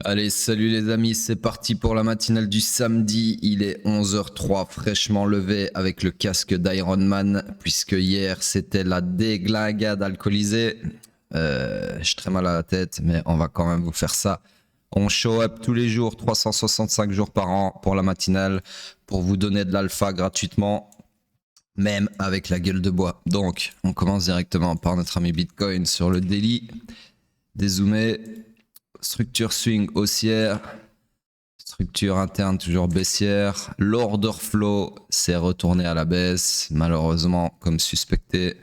Allez, salut les amis, c'est parti pour la matinale du samedi. Il est 11h03, fraîchement levé avec le casque d'Iron Man, puisque hier c'était la déglingade alcoolisée. J'ai très mal à la tête, mais on va quand même vous faire ça. On show up tous les jours, 365 jours par an pour la matinale, pour vous donner de l'alpha gratuitement, même avec la gueule de bois. Donc, on commence directement par notre ami Bitcoin sur le daily. Dézoomé. Structure swing haussière, structure interne toujours baissière. L'order flow s'est retourné à la baisse, malheureusement comme suspecté.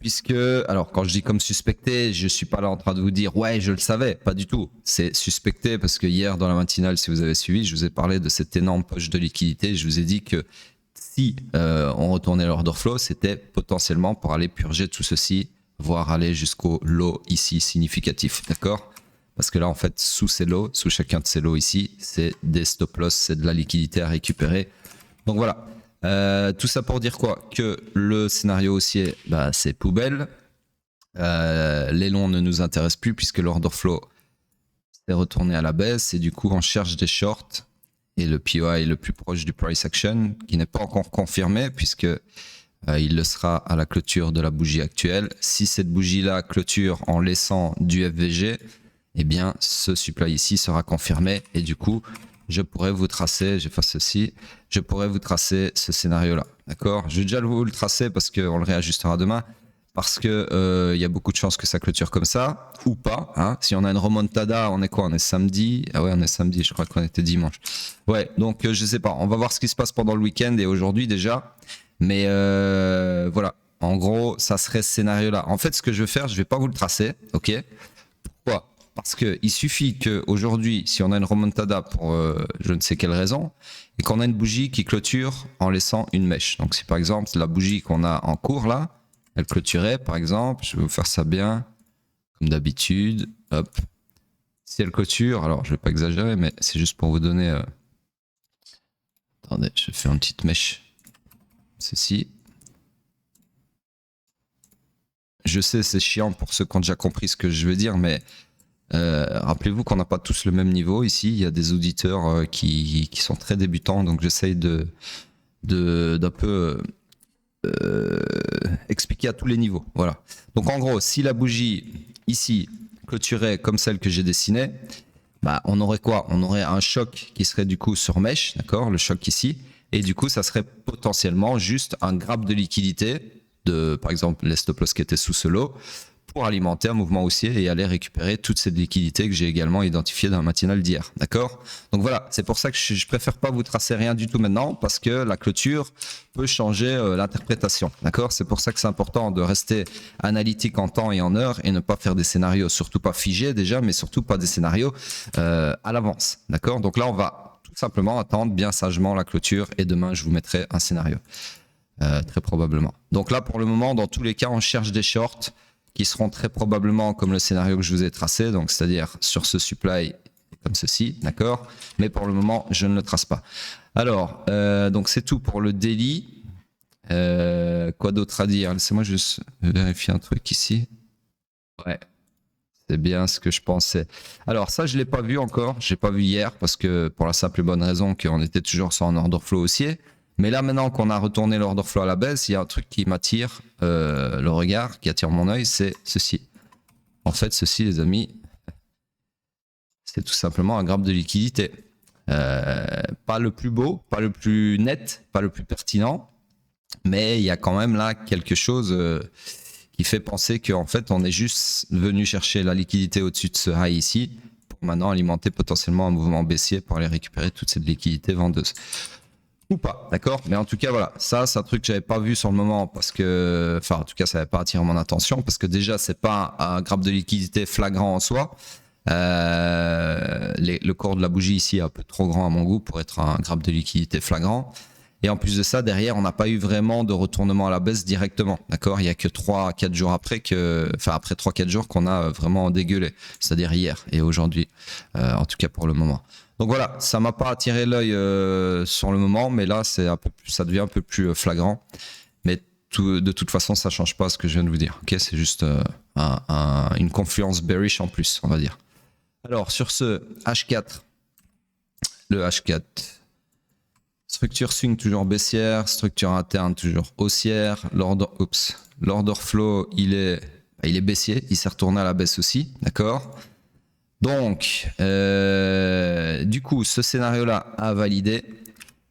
Puisque, alors quand je dis comme suspecté, je suis pas là en train de vous dire ouais je le savais, pas du tout. C'est suspecté parce que hier dans la matinale, si vous avez suivi, je vous ai parlé de cette énorme poche de liquidité. Je vous ai dit que si on retournait l'order flow, c'était potentiellement pour aller purger tout ceci, voire aller jusqu'au low ici significatif, d'accord? Parce que là, en fait, sous ces lots, sous chacun de ces lots ici, c'est des stop loss, c'est de la liquidité à récupérer. Donc voilà. Tout ça pour dire quoi? Que le scénario haussier, bah, c'est poubelle. Les longs ne nous intéressent plus puisque l'order flow s'est retourné à la baisse et du coup, on cherche des shorts. Et le POI est le plus proche du price action, qui n'est pas encore confirmé puisque il le sera à la clôture de la bougie actuelle. Si cette bougie-là clôture en laissant du FVG, eh bien, ce supply ici sera confirmé et du coup, je pourrais vous tracer, j'ai fait ceci, je pourrais vous tracer ce scénario-là, d'accord? Je vais déjà vous le tracer parce qu'on le réajustera demain, parce que y a beaucoup de chances que ça clôture comme ça, ou pas, hein. Si on a une remontada, on est quoi? On est samedi? Ah ouais, on est samedi, je crois qu'on était dimanche. Ouais, donc je sais pas, on va voir ce qui se passe pendant le week-end et aujourd'hui déjà, mais voilà. En gros, ça serait ce scénario-là. En fait, ce que je vais faire, je vais pas vous le tracer, ok? Pourquoi? Parce qu'il suffit qu'aujourd'hui, si on a une remontada pour je ne sais quelle raison, et qu'on a une bougie qui clôture en laissant une mèche. Donc si par exemple la bougie qu'on a en cours là, elle clôturait par exemple, je vais vous faire ça bien, comme d'habitude, hop. Si elle clôture, alors je vais pas exagérer, mais c'est juste pour vous donner... Attendez, je fais une petite mèche. Ceci. Je sais, c'est chiant pour ceux qui ont déjà compris ce que je veux dire, mais rappelez-vous qu'on n'a pas tous le même niveau ici. Il y a des auditeurs qui sont très débutants, donc j'essaye d'un peu expliquer à tous les niveaux. Voilà. Donc en gros, si la bougie ici clôturait comme celle que j'ai dessinée, bah, on aurait quoi? On aurait un choc qui serait du coup sur mèche, d'accord? Le choc ici. Et du coup, ça serait potentiellement juste un grab de liquidité de, par exemple, les stop loss qui étaient sous ce lot pour alimenter un mouvement haussier et aller récupérer toute cette liquidité que j'ai également identifiée dans la matinale d'hier. D'accord? Donc voilà, c'est pour ça que je préfère pas vous tracer rien du tout maintenant parce que la clôture peut changer l'interprétation. D'accord? C'est pour ça que c'est important de rester analytique en temps et en heure et ne pas faire des scénarios, surtout pas figés déjà, mais surtout pas des scénarios à l'avance. D'accord? Donc là, on va tout simplement attendre bien sagement la clôture et demain, je vous mettrai un scénario. Très probablement. Donc là, pour le moment, dans tous les cas, on cherche des shorts qui seront très probablement comme le scénario que je vous ai tracé, donc c'est-à-dire sur ce supply comme ceci, d'accord? Mais pour le moment, je ne le trace pas. Alors, donc c'est tout pour le daily. Quoi d'autre à dire? Laissez-moi juste vérifier un truc ici. Ouais, c'est bien ce que je pensais. Alors ça, je l'ai pas vu encore. J'ai pas vu hier parce que pour la simple et bonne raison qu'on était toujours sur un order flow haussier. Mais là, maintenant qu'on a retourné l'order flow à la baisse, il y a un truc qui m'attire le regard, qui attire mon œil, c'est ceci. En fait, ceci, les amis, c'est tout simplement un graphe de liquidité. Pas le plus beau, pas le plus net, pas le plus pertinent, mais il y a quand même là quelque chose qui fait penser qu'en fait, on est juste venu chercher la liquidité au-dessus de ce high ici pour maintenant alimenter potentiellement un mouvement baissier pour aller récupérer toute cette liquidité vendeuse. Ou pas, d'accord? Mais en tout cas, voilà, ça, c'est un truc que j'avais pas vu sur le moment parce que, enfin, en tout cas, ça n'avait pas attiré mon attention parce que déjà, c'est pas un graphe de liquidité flagrant en soi. Le corps de la bougie ici est un peu trop grand à mon goût pour être un graphe de liquidité flagrant. Et en plus de ça, derrière, on n'a pas eu vraiment de retournement à la baisse directement, d'accord? Il y a que 3-4 jours après après 3-4 jours qu'on a vraiment dégueulé, c'est-à-dire hier et aujourd'hui, en tout cas pour le moment. Donc voilà, ça m'a pas attiré l'œil sur le moment, mais là, ça devient un peu plus flagrant. Mais de toute façon, ça change pas ce que je viens de vous dire. Ok, c'est juste une confluence bearish en plus, on va dire. Alors, sur ce, H4, le H4, structure swing toujours baissière, structure interne toujours haussière, l'order flow, il est baissier, il s'est retourné à la baisse aussi, d'accord. Donc, du coup, ce scénario-là a validé,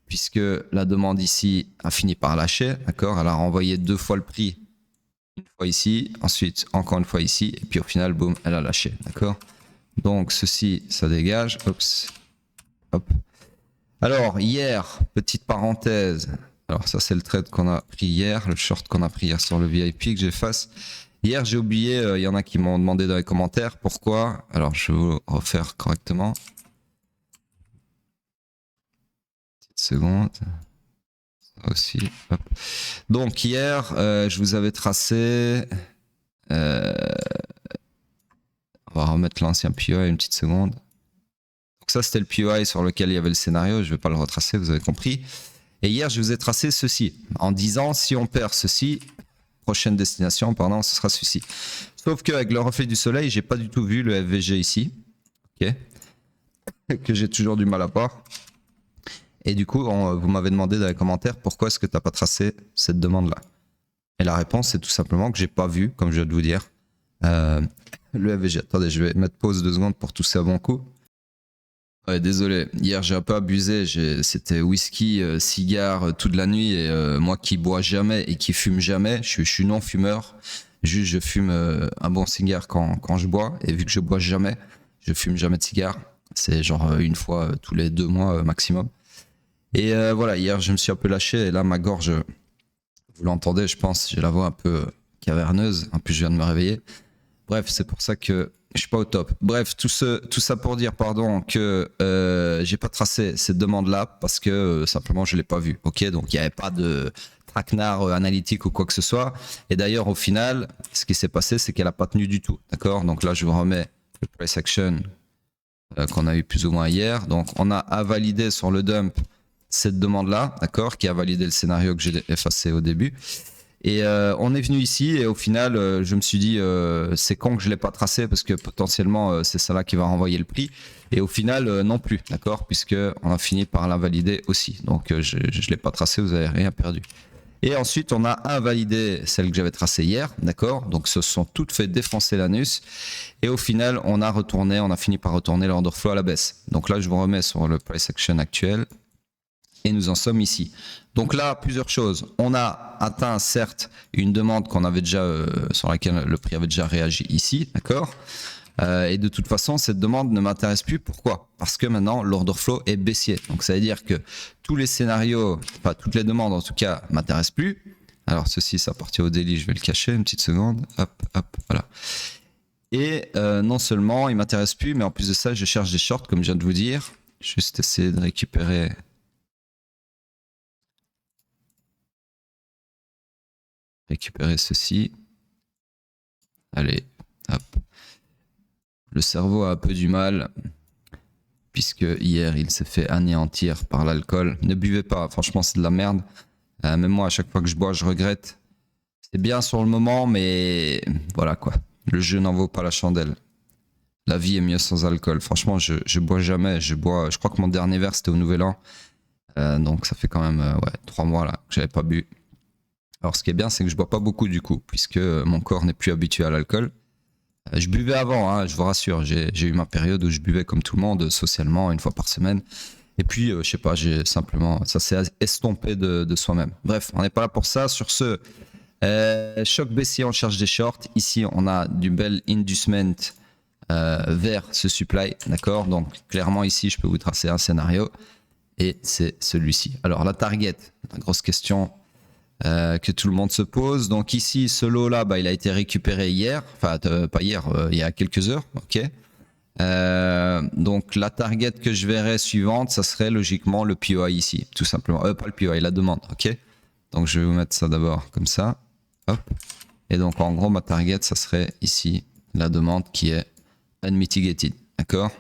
puisque la demande ici a fini par lâcher, d'accord. Elle a renvoyé 2 fois le prix, une fois ici, ensuite encore une fois ici, et puis au final, boum, elle a lâché, d'accord. Donc, ceci, ça dégage, hop. Alors, hier, petite parenthèse, alors ça c'est le trade qu'on a pris hier, le short qu'on a pris hier sur le VIP que j'efface. Hier, j'ai oublié, il y en a qui m'ont demandé dans les commentaires pourquoi. Alors, je vais vous refaire correctement. Petite seconde. Ça aussi. Hop. Donc, hier, je vous avais tracé. On va remettre l'ancien POI une petite seconde. Donc, ça, c'était le POI sur lequel il y avait le scénario. Je ne vais pas le retracer, vous avez compris. Et hier, je vous ai tracé ceci en disant si on perd ceci, prochaine destination, pardon, ce sera ceci. Sauf qu'avec le reflet du soleil, j'ai pas du tout vu le FVG ici, ok, que j'ai toujours du mal à voir. Et du coup, vous m'avez demandé dans les commentaires pourquoi est-ce que tu n'as pas tracé cette demande-là. Et la réponse, c'est tout simplement que j'ai pas vu, comme je viens de vous dire, le FVG. Attendez, je vais mettre pause 2 secondes pour tousser à bon coup. Ouais, désolé, hier j'ai un peu abusé, c'était whisky, cigare toute la nuit et moi qui bois jamais et qui fume jamais, je suis non fumeur, juste je fume un bon cigare quand je bois et vu que je bois jamais, je fume jamais de cigare, c'est genre une fois tous les 2 mois maximum. Et voilà, hier je me suis un peu lâché et là ma gorge, vous l'entendez je pense, j'ai la voix un peu caverneuse, en plus je viens de me réveiller. Bref, c'est pour ça que je suis pas au top. Bref, tout ça pour dire, pardon, que j'ai pas tracé cette demande-là parce que simplement je l'ai pas vue. Ok, donc il n'y avait pas de traquenard analytique ou quoi que ce soit. Et d'ailleurs, au final, ce qui s'est passé, c'est qu'elle a pas tenu du tout. D'accord. Donc là, je vous remets le price action qu'on a eu plus ou moins hier. Donc on a validé sur le dump cette demande-là, d'accord, qui a validé le scénario que j'ai effacé au début. Et on est venu ici et au final, je me suis dit, c'est con que je ne l'ai pas tracé parce que potentiellement, c'est ça là qui va renvoyer le prix. Et au final, non plus, d'accord, puisqu'on a fini par l'invalider aussi. Donc, je ne l'ai pas tracé, vous n'avez rien perdu. Et ensuite, on a invalidé celle que j'avais tracée hier, d'accord. Donc, se sont toutes fait défoncer l'anus. Et au final, on a fini par retourner l'order flow à la baisse. Donc là, je vous remets sur le price action actuel. Et nous en sommes ici. Donc là, plusieurs choses. On a atteint certes une demande qu'on avait déjà sur laquelle le prix avait déjà réagi ici, d'accord. Et de toute façon, cette demande ne m'intéresse plus. Pourquoi? Parce que maintenant, l'order flow est baissier. Donc ça veut dire que tous les scénarios, enfin toutes les demandes en tout cas, m'intéressent plus. Alors ceci, ça appartient au daily. Je vais le cacher une petite seconde. Hop, hop, voilà. Et non seulement il m'intéresse plus, mais en plus de ça, je cherche des shorts, comme je viens de vous dire. Juste essayer de récupérer ceci. Allez, hop. Le cerveau a un peu du mal, puisque hier, il s'est fait anéantir par l'alcool. Ne buvez pas, franchement, c'est de la merde. Même moi, à chaque fois que je bois, je regrette. C'est bien sur le moment, mais voilà quoi. Le jeu n'en vaut pas la chandelle. La vie est mieux sans alcool. Franchement, je bois jamais. Je crois que mon dernier verre, c'était au Nouvel An. Donc ça fait quand même 3 mois là que j'avais pas bu. Alors ce qui est bien, c'est que je bois pas beaucoup du coup, puisque mon corps n'est plus habitué à l'alcool. Je buvais avant, hein, je vous rassure, j'ai eu ma période où je buvais comme tout le monde, socialement, une fois par semaine. Et puis, je sais pas, j'ai simplement, ça s'est estompé de soi-même. Bref, on n'est pas là pour ça. Sur ce, choc baissier, on cherche des shorts. Ici, on a du bel inducement vers ce supply, d'accord. Donc clairement ici, je peux vous tracer un scénario. Et c'est celui-ci. Alors la target, la grosse question que tout le monde se pose. Donc ici, ce lot-là, il a été récupéré hier, enfin pas hier, il y a quelques heures, ok. Donc la target que je verrai suivante, ça serait logiquement le POI ici, tout simplement. Pas le POI, la demande, ok. Donc je vais vous mettre ça d'abord comme ça, hop. Et donc en gros, ma target, ça serait ici, la demande qui est unmitigated, d'accord.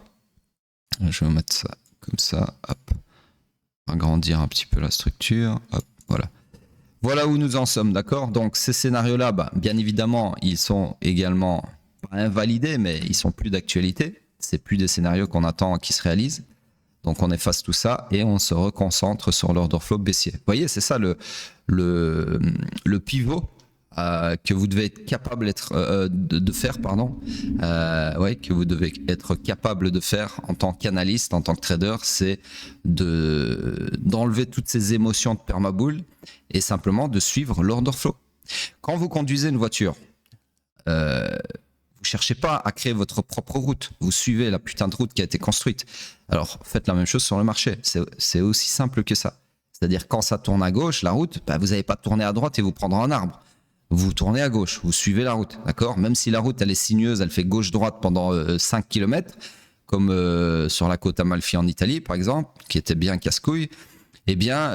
Je vais vous mettre ça comme ça, hop. Agrandir un petit peu la structure, hop, voilà. Voilà où nous en sommes, d'accord. Donc ces scénarios-là, bien évidemment, ils sont également pas invalidés, mais ils sont plus d'actualité. c'est plus des scénarios qu'on attend qui se réalisent. Donc on efface tout ça et on se reconcentre sur l'order flow baissier. Vous voyez, c'est ça le pivot que vous devez être capable de faire, pardon. Ouais, que vous devez être capable de faire en tant qu'analyste, en tant que trader, c'est d'enlever toutes ces émotions de permabull et simplement de suivre l'order flow. Quand vous conduisez une voiture, vous cherchez pas à créer votre propre route. Vous suivez la putain de route qui a été construite. Alors, faites la même chose sur le marché. C'est aussi simple que ça. C'est-à-dire, quand ça tourne à gauche, la route, bah, vous n'allez pas tourner à droite et vous prendre un arbre. Vous tournez à gauche, vous suivez la route, d'accord? Même si la route, elle est sinueuse, elle fait gauche-droite pendant 5 km, comme sur la côte Amalfi en Italie, par exemple, qui était bien casse-couille, eh bien,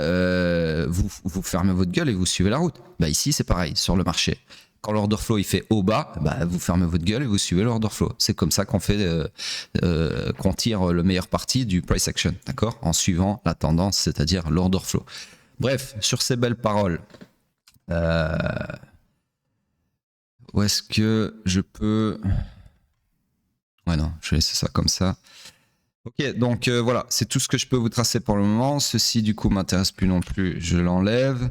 vous fermez votre gueule et vous suivez la route. Bah, ici, c'est pareil, sur le marché. Quand l'order flow il fait haut-bas, bah, vous fermez votre gueule et vous suivez l'order flow. C'est comme ça qu'on fait, qu'on tire le meilleur parti du price action, d'accord? En suivant la tendance, c'est-à-dire l'order flow. Bref, sur ces belles paroles, où est-ce que je peux... Ouais, non, je vais laisser ça comme ça. Ok, donc voilà, c'est tout ce que je peux vous tracer pour le moment. Ceci, du coup, m'intéresse plus non plus. Je l'enlève.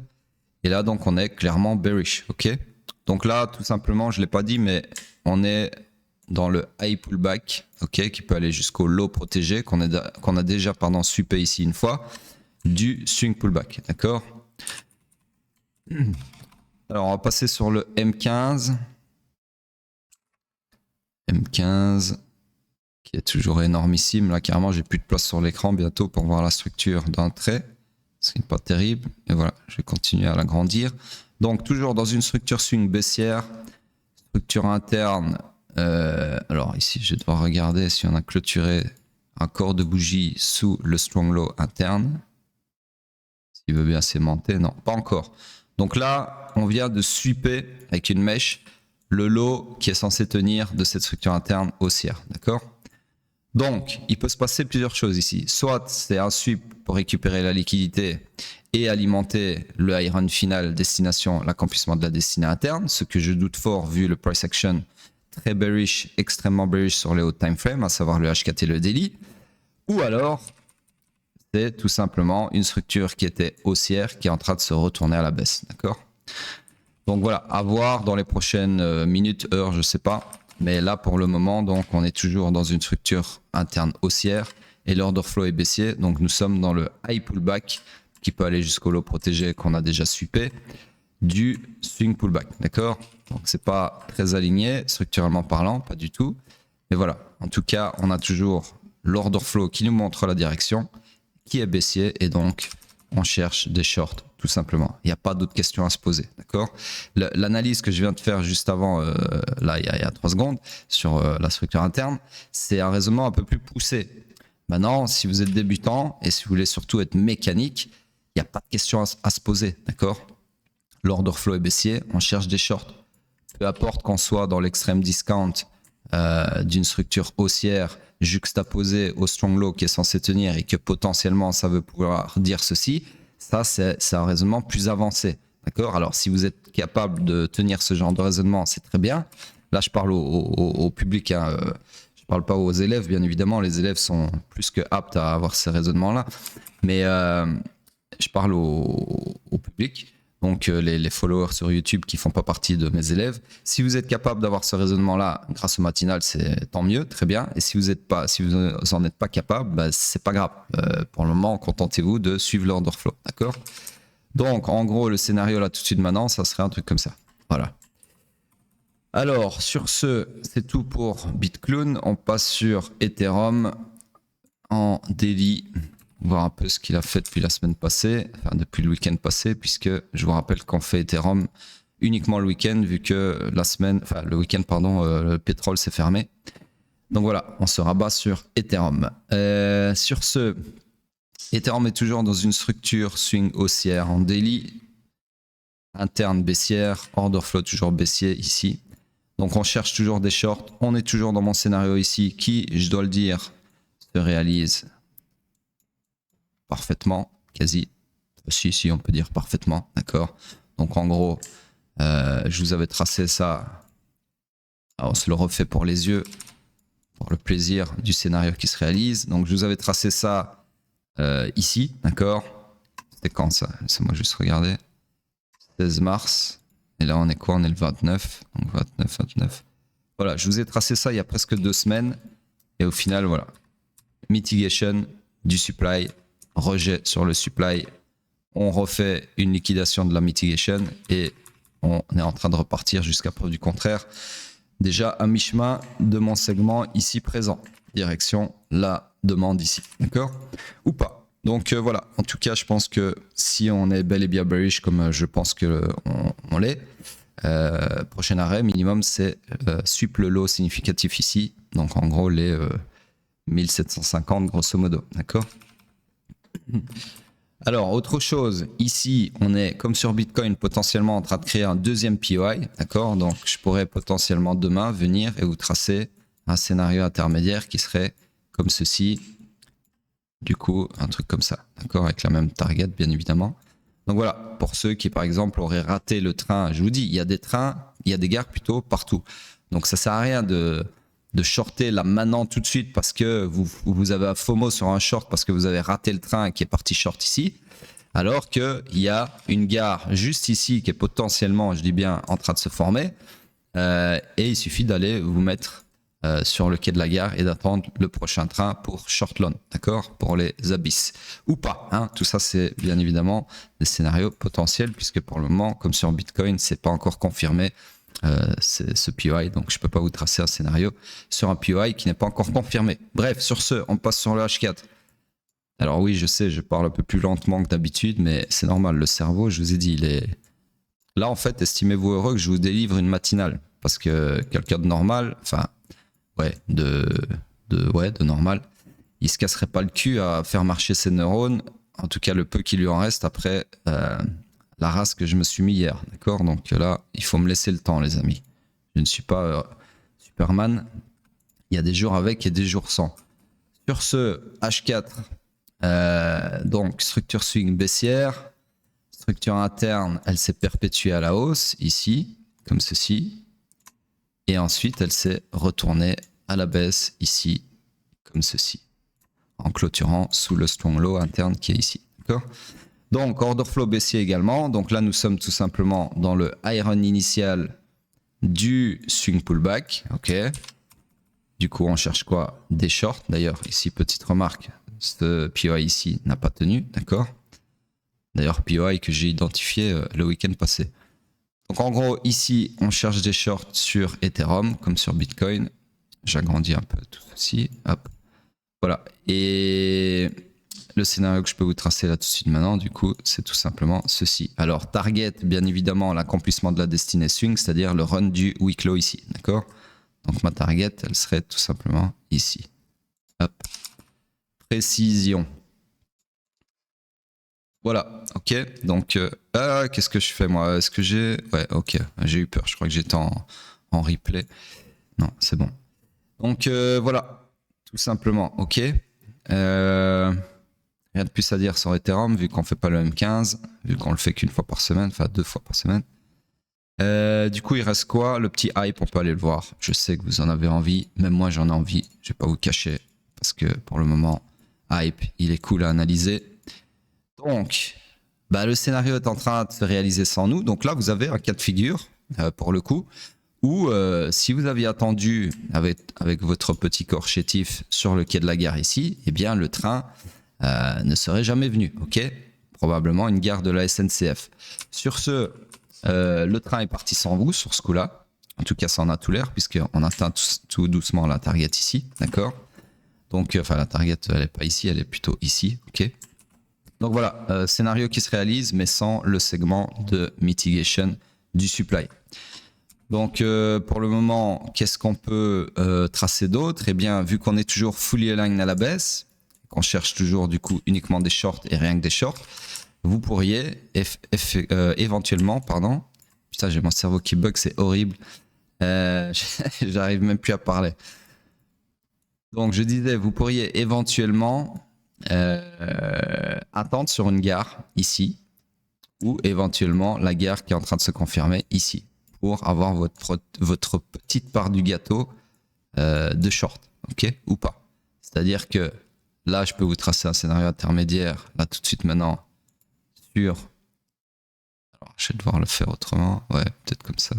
Et là, donc, on est clairement bearish, ok? Donc là, tout simplement, je ne l'ai pas dit, mais on est dans le high pullback, ok, qui peut aller jusqu'au low protégé, qu'on a déjà suppé ici une fois, du swing pullback, d'accord? Alors, on va passer sur le M15. M15, qui est toujours énormissime. Là, carrément, j'ai plus de place sur l'écran bientôt pour voir la structure d'un trait. Ce qui n'est pas terrible. Et voilà, je vais continuer à l'agrandir. Donc, toujours dans une structure swing baissière, structure interne. Alors ici, je dois regarder si on a clôturé un corps de bougie sous le strong low interne. S'il veut bien s'aimanter, non, pas encore. Donc là, on vient de sweeper avec une mèche le low qui est censé tenir de cette structure interne haussière, d'accord? Donc, il peut se passer plusieurs choses ici. Soit c'est un sweep pour récupérer la liquidité et alimenter le high run final destination l'accomplissement de la destinée interne, ce que je doute fort vu le price action très bearish, extrêmement bearish sur les hauts time frame, à savoir le HKT et le daily. Ou alors, c'est tout simplement une structure qui était haussière qui est en train de se retourner à la baisse, d'accord? Donc voilà, à voir dans les prochaines minutes, heures, je sais pas. Mais là, pour le moment, donc, on est toujours dans une structure interne haussière et l'order flow est baissier. Donc, nous sommes dans le high pullback qui peut aller jusqu'au low protégé qu'on a déjà sweepé du swing pullback. D'accord? Donc, c'est pas très aligné, structurellement parlant, pas du tout. Mais voilà, en tout cas, on a toujours l'order flow qui nous montre la direction, qui est baissier et donc on cherche des shorts. Tout simplement. Il n'y a pas d'autres questions à se poser. D'accord? L'analyse que je viens de faire juste avant, là, il y a 3 secondes, sur la structure interne, c'est un raisonnement un peu plus poussé. Maintenant, si vous êtes débutant et si vous voulez surtout être mécanique, il n'y a pas de questions à se poser. D'accord? L'order flow est baissier, on cherche des shorts. Peu importe qu'on soit dans l'extrême discount d'une structure haussière juxtaposée au strong low qui est censé tenir et que potentiellement ça veut pouvoir dire ceci. Ça, c'est un raisonnement plus avancé. D'accord? Alors, si vous êtes capable de tenir ce genre de raisonnement, c'est très bien. Là, je parle au public. Hein. Je ne parle pas aux élèves, bien évidemment. Les élèves sont plus que aptes à avoir ces raisonnements-là. Mais je parle au public. Donc, les followers sur YouTube qui ne font pas partie de mes élèves. Si vous êtes capable d'avoir ce raisonnement-là grâce au matinal, c'est tant mieux, très bien. Et si vous n'en êtes pas capable, bah, c'est pas grave. Pour le moment, contentez-vous de suivre l'order flow, d'accord? Donc, en gros, le scénario là tout de suite maintenant, ça serait un truc comme ça. Voilà. Alors, sur ce, c'est tout pour BitClown. On passe sur Ethereum en daily. Voir un peu ce qu'il a fait depuis la semaine passée, enfin depuis le week-end passé, puisque je vous rappelle qu'on fait Ethereum uniquement le week-end, vu que le week-end, pardon, le pétrole s'est fermé. Donc voilà, on se rabat sur Ethereum. Sur ce, Ethereum est toujours dans une structure swing haussière en daily, interne baissière, order flow toujours baissier ici. Donc on cherche toujours des shorts. On est toujours dans mon scénario ici, qui, je dois le dire, se réalise parfaitement, quasi. Si, on peut dire parfaitement, d'accord. Donc en gros, je vous avais tracé ça. Alors, on se le refait pour les yeux. pour le plaisir du scénario qui se réalise. Donc je vous avais tracé ça ici, d'accord? C'était quand ça? Laissez-moi juste regarder. 16 mars. Et là on est quoi? On est le 29. Donc 29. Voilà, je vous ai tracé ça il y a presque 2 semaines. Et au final, voilà. Mitigation du supply, rejet sur le supply. On refait une liquidation de la mitigation et on est en train de repartir jusqu'à preuve du contraire. Déjà à mi-chemin de mon segment ici présent. Direction la demande ici. D'accord? Ou pas. Donc voilà. En tout cas, je pense que si on est bel et bien bearish comme je pense qu'on l'est, prochain arrêt minimum c'est sup le low significatif ici. Donc en gros les 1750 grosso modo. D'accord? Alors, autre chose, ici, on est comme sur Bitcoin potentiellement en train de créer un deuxième POI, d'accord? Donc, je pourrais potentiellement demain venir et vous tracer un scénario intermédiaire qui serait comme ceci. Du coup, un truc comme ça, d'accord? Avec la même target, bien évidemment. Donc voilà, pour ceux qui, par exemple, auraient raté le train, je vous dis, il y a des trains, il y a des gares plutôt partout. Donc, ça sert à rien de shorter là maintenant tout de suite parce que vous avez un FOMO sur un short parce que vous avez raté le train qui est parti short ici, alors qu'il y a une gare juste ici qui est potentiellement, je dis bien, en train de se former et il suffit d'aller vous mettre sur le quai de la gare et d'attendre le prochain train pour short long, d'accord, pour les abysses ou pas, hein. Tout ça c'est bien évidemment des scénarios potentiels puisque pour le moment, comme sur Bitcoin, c'est pas encore confirmé. C'est ce POI, donc je peux pas vous tracer un scénario sur un POI qui n'est pas encore confirmé. Bref, sur ce, on passe sur le H4. Alors oui, je sais, je parle un peu plus lentement que d'habitude, mais c'est normal, le cerveau, je vous ai dit, il est... Là, en fait, estimez-vous heureux que je vous délivre une matinale, parce que quelqu'un de normal, enfin, ouais, de normal, il se casserait pas le cul à faire marcher ses neurones, en tout cas le peu qui lui en reste après... la race que je me suis mis hier, d'accord? Donc là, il faut me laisser le temps, les amis. Je ne suis pas Superman. Il y a des jours avec et des jours sans. Sur ce, H4, donc structure swing baissière. Structure interne, elle s'est perpétuée à la hausse, ici, comme ceci. Et ensuite, elle s'est retournée à la baisse, ici, comme ceci. En clôturant sous le strong low interne qui est ici, d'accord? Donc, order flow baissier également. Donc là, nous sommes tout simplement dans le high run initial du swing pullback. Ok. Du coup, on cherche quoi? Des shorts. D'ailleurs, ici, petite remarque, ce POI ici n'a pas tenu. D'accord. D'ailleurs, POI que j'ai identifié le week-end passé. Donc en gros, ici, on cherche des shorts sur Ethereum, comme sur Bitcoin. J'agrandis un peu tout ceci. Hop. Voilà. Et... le scénario que je peux vous tracer là tout de suite maintenant, du coup, c'est tout simplement ceci. Alors, target, bien évidemment, l'accomplissement de la destinée swing, c'est-à-dire le run du week low ici, d'accord? Donc, ma target, elle serait tout simplement ici. Hop. Précision. Voilà, ok. Donc, qu'est-ce que je fais, moi? Est-ce que j'ai... Ouais, ok, j'ai eu peur. Je crois que j'étais en replay. Non, c'est bon. Donc, voilà, tout simplement, ok. Rien de plus à dire sur Ethereum, vu qu'on ne fait pas le M15, vu qu'on le fait qu'une fois par semaine, enfin 2 fois par semaine. Du coup, il reste quoi? Le petit hype, on peut aller le voir. Je sais que vous en avez envie, même moi j'en ai envie, je ne vais pas vous cacher, parce que pour le moment, hype, il est cool à analyser. Donc, le scénario est en train de se réaliser sans nous, donc là vous avez un cas de figure, pour le coup, où si vous aviez attendu avec votre petit corps chétif sur le quai de la gare ici, eh bien le train... ne serait jamais venu, ok? Probablement une gare de la SNCF. Sur ce, le train est parti sans vous sur ce coup-là. En tout cas, ça en a tout l'air, puisqu'on atteint tout doucement la target ici, d'accord? Donc, enfin, la target, elle n'est pas ici, elle est plutôt ici, ok? Donc voilà, scénario qui se réalise, mais sans le segment de mitigation du supply. Donc pour le moment, qu'est-ce qu'on peut tracer d'autre? Eh bien, vu qu'on est toujours fully aligned à la baisse, qu'on cherche toujours du coup uniquement des shorts et rien que des shorts, vous pourriez éventuellement, pardon, putain j'ai mon cerveau qui bug, c'est horrible, j'arrive même plus à parler. Donc je disais, vous pourriez éventuellement attendre sur une gare ici, ou éventuellement la gare qui est en train de se confirmer ici, pour avoir votre petite part du gâteau de short. ok, ou pas. C'est-à-dire que là, je peux vous tracer un scénario intermédiaire, là tout de suite maintenant, sur... Alors, je vais devoir le faire autrement, ouais, peut-être comme ça.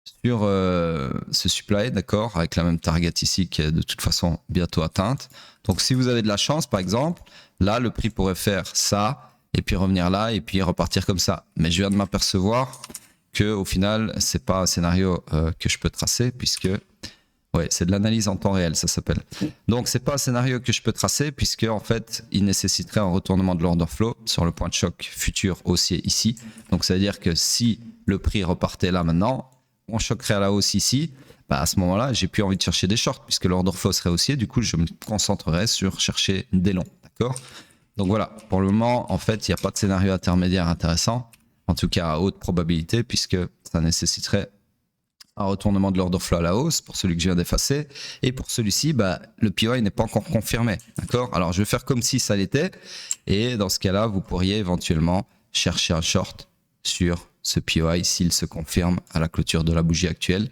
Sur ce supply, d'accord, avec la même target ici qui est de toute façon bientôt atteinte. Donc si vous avez de la chance, par exemple, là, le prix pourrait faire ça, et puis revenir là, et puis repartir comme ça. Mais je viens de m'apercevoir que au final, c'est pas un scénario que je peux tracer, puisque... Ouais, c'est de l'analyse en temps réel, ça s'appelle. Donc, c'est pas un scénario que je peux tracer puisque, en fait, il nécessiterait un retournement de l'order flow sur le point de choc futur haussier ici. Donc, ça veut dire que si le prix repartait là maintenant, on choquerait à la hausse ici. Bah, à ce moment-là, j'ai plus envie de chercher des shorts puisque l'order flow serait haussier. Du coup, je me concentrerai sur chercher des longs. D'accord? Donc, voilà. Pour le moment, en fait, il n'y a pas de scénario intermédiaire intéressant. En tout cas, à haute probabilité puisque ça nécessiterait un retournement de l'order flow à la hausse pour celui que je viens d'effacer, et pour celui-ci, bah, le POI n'est pas encore confirmé, d'accord? Alors, je vais faire comme si ça l'était, et dans ce cas-là, vous pourriez éventuellement chercher un short sur ce POI s'il se confirme à la clôture de la bougie actuelle,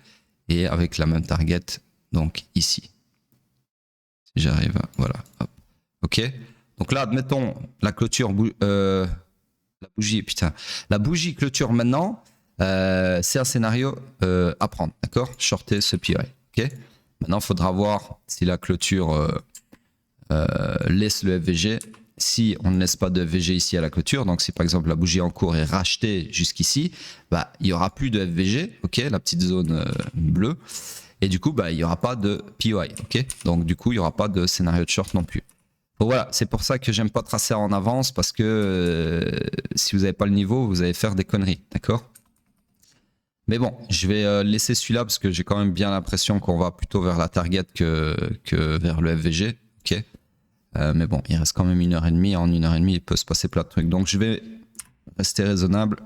et avec la même target, donc ici. Si j'arrive à... Voilà, hop. Ok? Donc là, admettons, la clôture... la bougie clôture maintenant... c'est un scénario à prendre, d'accord? Shorter ce PI, ok? Maintenant, il faudra voir si la clôture laisse le FVG. Si on ne laisse pas de FVG ici à la clôture, donc si par exemple la bougie en cours est rachetée jusqu'ici, bah, il n'y aura plus de FVG, ok? La petite zone bleue. Et du coup, bah, il n'y aura pas de POI, ok? Donc du coup, il n'y aura pas de scénario de short non plus. Donc voilà, c'est pour ça que j'aime pas tracer en avance, parce que si vous n'avez pas le niveau, vous allez faire des conneries, d'accord? Mais bon, je vais laisser celui-là parce que j'ai quand même bien l'impression qu'on va plutôt vers la target que vers le FVG. Ok. Mais bon, il reste quand même 1h30. En 1h30, il peut se passer plein de trucs. Donc je vais rester raisonnable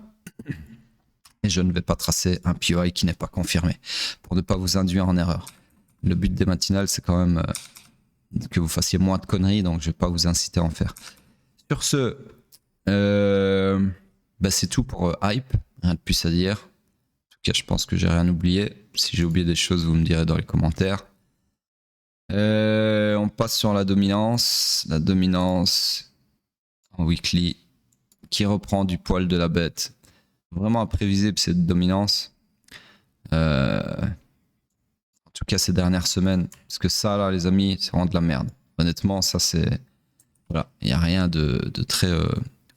et je ne vais pas tracer un POI qui n'est pas confirmé pour ne pas vous induire en erreur. Le but des matinales, c'est quand même que vous fassiez moins de conneries, donc je ne vais pas vous inciter à en faire. Sur ce, bah c'est tout pour Hype. Rien de plus à dire. Je pense que j'ai rien oublié. Si j'ai oublié des choses, vous me direz dans les commentaires. On passe sur la dominance. La dominance en weekly qui reprend du poil de la bête. Vraiment imprévisible cette dominance. En tout cas ces dernières semaines. Parce que ça là les amis, c'est vraiment de la merde. Honnêtement ça c'est... Voilà, il n'y a rien de très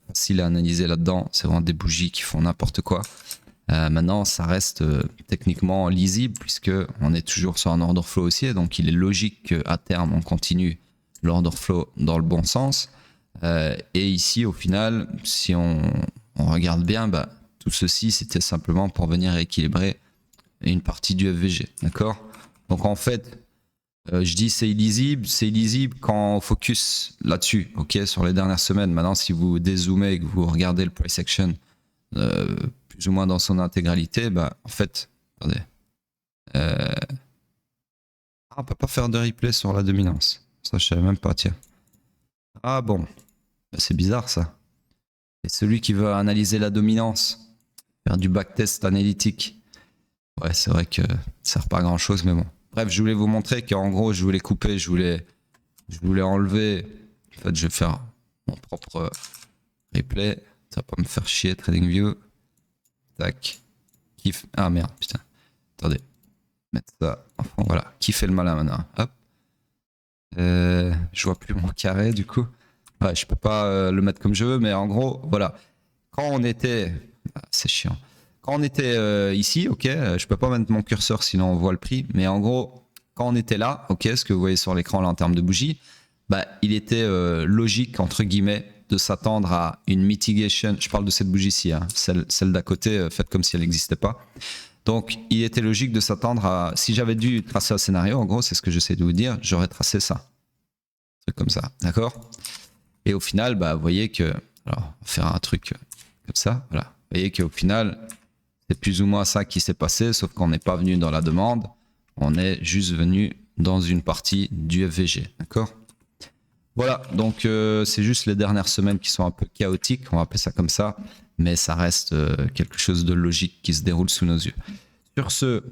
facile à analyser là-dedans. C'est vraiment des bougies qui font n'importe quoi. Maintenant, ça reste techniquement lisible puisque on est toujours sur un order flow haussier, donc il est logique qu'à terme on continue l'order flow dans le bon sens. Et ici, au final, si on regarde bien, bah, tout ceci c'était simplement pour venir équilibrer une partie du FVG, d'accord? Donc en fait, je dis c'est illisible quand on focus là-dessus, ok, sur les dernières semaines. Maintenant, si vous dézoomez et que vous regardez le price action plus ou moins dans son intégralité, bah en fait, attendez, on peut pas faire de replay sur la dominance. Ça, je savais même pas, tiens. Ah bon, bah, c'est bizarre ça. Et celui qui veut analyser la dominance, faire du backtest analytique, ouais, c'est vrai que ça sert pas à grand chose, mais bon. Bref, je voulais vous montrer qu'en gros, je voulais couper, je voulais enlever. En fait, je vais faire mon propre replay. Ça va pas me faire chier, TradingView. Tac. Ah merde, putain. Attendez. Mettre ça. Enfin, voilà. Qui fait le malin maintenant? Hop. Je vois plus mon carré du coup. Ouais, je peux pas le mettre comme je veux, mais en gros, voilà. Quand on était... Ah, c'est chiant. Quand on était ici, ok, je peux pas mettre mon curseur sinon on voit le prix, mais en gros, quand on était là, ok, ce que vous voyez sur l'écran là en termes de bougie, bah, il était logique, entre guillemets, de s'attendre à une mitigation. Je parle de cette bougie-ci, hein, celle d'à côté, faites comme si elle n'existait pas. Donc, il était logique de s'attendre à... Si j'avais dû tracer un scénario, en gros, c'est ce que j'essaie de vous dire, j'aurais tracé ça. Un truc comme ça, d'accord? Et au final, bah, vous voyez que... Alors, on va faire un truc comme ça, voilà. Vous voyez qu'au final, c'est plus ou moins ça qui s'est passé, sauf qu'on n'est pas venu dans la demande, on est juste venu dans une partie du FVG, d'accord? Voilà, donc c'est juste les dernières semaines qui sont un peu chaotiques, on va appeler ça comme ça, mais ça reste quelque chose de logique qui se déroule sous nos yeux. Sur ce,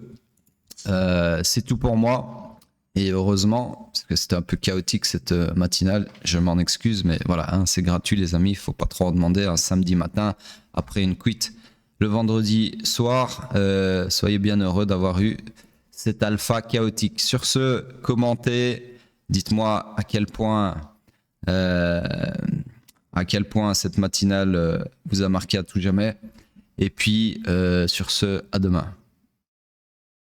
c'est tout pour moi. Et heureusement, parce que c'était un peu chaotique cette matinale, je m'en excuse, mais voilà, hein, c'est gratuit les amis, il faut pas trop en demander un samedi matin après une cuite. Le vendredi soir, soyez bien heureux d'avoir eu cet alpha chaotique. Sur ce, commentez, dites-moi à quel point cette matinale vous a marqué à tout jamais. Et puis, sur ce, à demain.